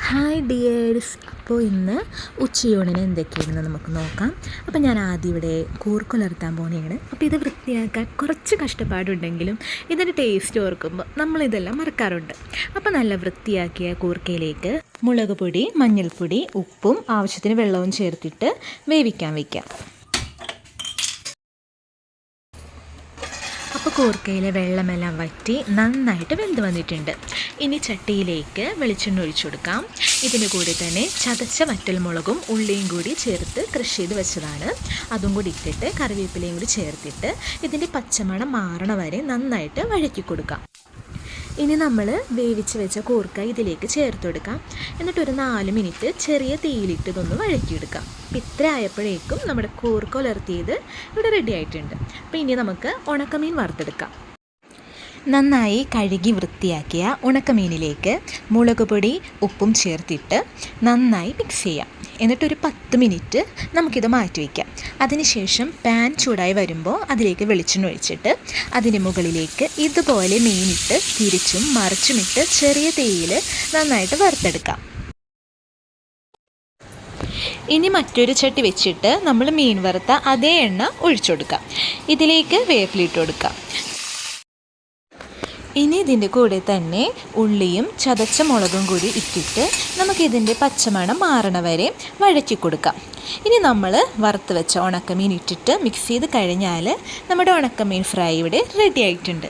Hi dears. അപ്പോൾ ഇന്ന് ഉച്ചയൂണിന് എന്തൊക്കെയാണെന്ന് നമുക്ക് നോക്കാം. അപ്പോൾ ഞാൻ ആദ്യം ഇവിടെ കൂർക്കുലർത്താൻ പോകുകയാണ്. അപ്പോൾ ഇത് വൃത്തിയാക്കാൻ കുറച്ച് കഷ്ടപ്പാടുണ്ടെങ്കിലും ഇതിൻ്റെ ടേസ്റ്റ് ഓർക്കുമ്പോൾ നമ്മളിതെല്ലാം മറക്കാറുണ്ട്. അപ്പോൾ നല്ല വൃത്തിയാക്കിയ കൂർക്കയിലേക്ക് മുളക് പൊടി, മഞ്ഞൾപ്പൊടി, ഉപ്പും ആവശ്യത്തിന് വെള്ളവും ചേർത്തിട്ട് വേവിക്കാൻ വയ്ക്കാം. അപ്പോൾ കൂർക്കയിലെ വെള്ളമെല്ലാം വറ്റി നന്നായിട്ട് വെന്ത് വന്നിട്ടുണ്ട്. ഇനി ചട്ടിയിലേക്ക് വെളിച്ചെണ്ണ ഒഴിച്ചു കൊടുക്കാം. ഇതിൻ്റെ കൂടെ തന്നെ ചതച്ച വറ്റൽമുളകും ഉള്ളിയും കൂടി ചേർത്ത് ക്രഷ് ചെയ്ത് വെച്ചതാണ്. അതും കൂടി ഇട്ടിട്ട് കറിവേപ്പിലയും കൂടി ചേർത്തിട്ട് ഇതിൻ്റെ പച്ചമണം മാറണ വരെ നന്നായിട്ട് വഴറ്റി കൊടുക്കാം. ഇനി നമ്മൾ വേവിച്ച് വെച്ച കൂർക്ക ഇതിലേക്ക് ചേർത്ത് കൊടുക്കാം. എന്നിട്ടൊരു 4 മിനിറ്റ് ചെറിയ തീയിലിട്ട് ഇതൊന്ന് വഴറ്റിയെടുക്കാം. അപ്പോൾ ഇത്ര ആയപ്പോഴേക്കും നമ്മുടെ കൂർക്ക ഉലർത്തിയത് ഇവിടെ റെഡി ആയിട്ടുണ്ട്. അപ്പോൾ ഇനി നമുക്ക് ഉണക്കമീൻ വറുത്തെടുക്കാം. നന്നായി കഴുകി വൃത്തിയാക്കിയ ഉണക്കമീനിലേക്ക് മുളക് പൊടി, ഉപ്പും ചേർത്തിട്ട് നന്നായി മിക്സ് ചെയ്യാം. എന്നിട്ടൊരു 10 മിനിറ്റ് നമുക്കിത് മാറ്റി വയ്ക്കാം. അതിനുശേഷം പാൻ ചൂടായി വരുമ്പോൾ അതിലേക്ക് വെളിച്ചെണ്ണ ഒഴിച്ചിട്ട് അതിൻ്റെ മുകളിലേക്ക് ഇതുപോലെ മീനിട്ട് തിരിച്ചും മറിച്ചുമിട്ട് ചെറിയ തീയിൽ നന്നായിട്ട് വറുത്തെടുക്കാം. ഇനി മറ്റൊരു ചട്ടി വെച്ചിട്ട് നമ്മൾ മീൻ വറുത്ത അതേ എണ്ണ ഒഴിച്ചു കൊടുക്കാം. ഇതിലേക്ക് വേപ്പിലിട്ട് കൊടുക്കാം. ഇനി ഇതിൻ്റെ കൂടെ തന്നെ ഉള്ളിയും ചതച്ച മുളകും കൂടി ഇട്ടിട്ട് നമുക്കിതിൻ്റെ പച്ചമണം മാറണ വരെ വഴറ്റി കൊടുക്കാം. ഇനി നമ്മൾ വറുത്ത് വെച്ച ഉണക്കമീൻ ഇട്ടിട്ട് മിക്സ് ചെയ്ത് കഴിഞ്ഞാൽ നമ്മുടെ ഉണക്കമീൻ ഫ്രൈ ഇവിടെ റെഡി ആയിട്ടുണ്ട്.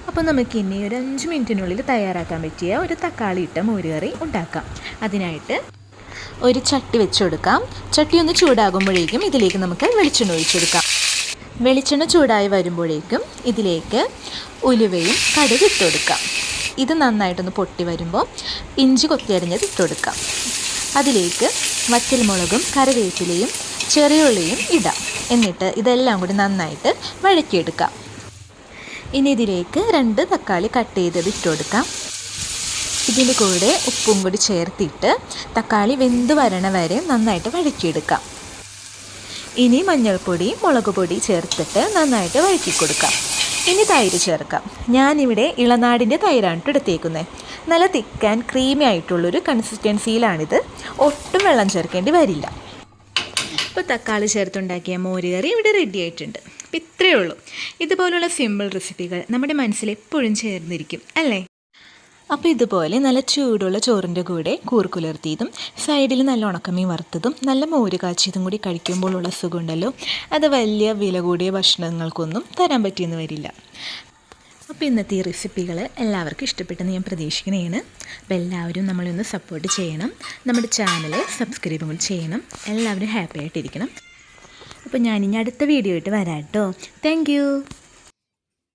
അപ്പോൾ നമുക്കിനി ഒരു 5 മിനിറ്റിനുള്ളിൽ തയ്യാറാക്കാൻ പറ്റിയ ഒരു തക്കാളി ഇട്ട മോരുകറി ഉണ്ടാക്കാം. അതിനായിട്ട് ഒരു ചട്ടി വെച്ച് കൊടുക്കാം. ചട്ടി ഒന്ന് ചൂടാകുമ്പോഴേക്കും ഇതിലേക്ക് നമുക്ക് വെളിച്ചെണ്ണ ഒഴിച്ചു കൊടുക്കാം. വെളിച്ചെണ്ണ ചൂടായി വരുമ്പോഴേക്കും ഇതിലേക്ക് ഉലുവയും കടുക് ഇട്ട് കൊടുക്കാം. ഇത് നന്നായിട്ടൊന്ന് പൊട്ടി വരുമ്പോൾ ഇഞ്ചി കൊത്തിയരിഞ്ഞത് ഇട്ട് കൊടുക്കാം. അതിലേക്ക് വറ്റൽമുളകും കറിവേപ്പിലയും ചെറിയുള്ളിയും ഇടാം. എന്നിട്ട് ഇതെല്ലാം കൂടി നന്നായിട്ട് വഴറ്റിയെടുക്കാം. ഇനി ഇതിലേക്ക് 2 തക്കാളി കട്ട് ചെയ്തത് ഇട്ട് കൊടുക്കാം. ഇതിൻ്റെ കൂടെ ഉപ്പും കൂടി ചേർത്തിട്ട് തക്കാളി വെന്ത് വരണ വരെ നന്നായിട്ട് വഴറ്റിയെടുക്കാം. ഇനി മഞ്ഞൾപ്പൊടി, മുളക് പൊടി ചേർത്തിട്ട് നന്നായിട്ട് വഴറ്റി കൊടുക്കാം. ഇനി തൈര് ചേർക്കാം. ഞാനിവിടെ ഇളനാടിൻ്റെ തൈരാണ് എടുത്തേക്കുന്നത്. നല്ല തിക്ക് ആൻഡ് ക്രീമി ആയിട്ടുള്ളൊരു കൺസിസ്റ്റൻസിയിലാണിത്. ഒട്ടും വെള്ളം ചേർക്കേണ്ടി വരില്ല. ഇപ്പോൾ തക്കാളി ചേർത്തുണ്ടാക്കിയ മോരുകറി ഇവിടെ റെഡി ആയിട്ടുണ്ട്. അപ്പോൾ ഇത്രയേ ഉള്ളൂ. ഇതുപോലുള്ള സിമ്പിൾ റെസിപ്പികൾ നമ്മുടെ മനസ്സിൽ എപ്പോഴും ചേർന്നിരിക്കും അല്ലേ? അപ്പോൾ ഇതുപോലെ നല്ല ചൂടുള്ള ചോറിൻ്റെ കൂടെ കൂർക്കുലർത്തിയതും സൈഡിൽ നല്ല ഉണക്കമീൻ വറുത്തതും നല്ല മോര് കാച്ചിയതും കൂടി കഴിക്കുമ്പോഴുള്ള സുഖമുണ്ടല്ലോ, അത് വലിയ വില കൂടിയ ഭക്ഷണങ്ങൾക്കൊന്നും തരാൻ പറ്റിയെന്ന് വരില്ല. അപ്പോൾ ഇന്നത്തെ ഈ റെസിപ്പികൾ എല്ലാവർക്കും ഇഷ്ടപ്പെട്ടെന്ന് ഞാൻ പ്രതീക്ഷിക്കുന്നതാണ്. അപ്പോൾ എല്ലാവരും നമ്മളൊന്ന് സപ്പോർട്ട് ചെയ്യണം. നമ്മുടെ ചാനൽ സബ്സ്ക്രൈബും കൂടി ചെയ്യണം. എല്ലാവരും ഹാപ്പി ആയിട്ടിരിക്കണം. അപ്പോൾ ഞാനിനി അടുത്ത വീഡിയോ ആയിട്ട് വരാം കേട്ടോ. Thank you.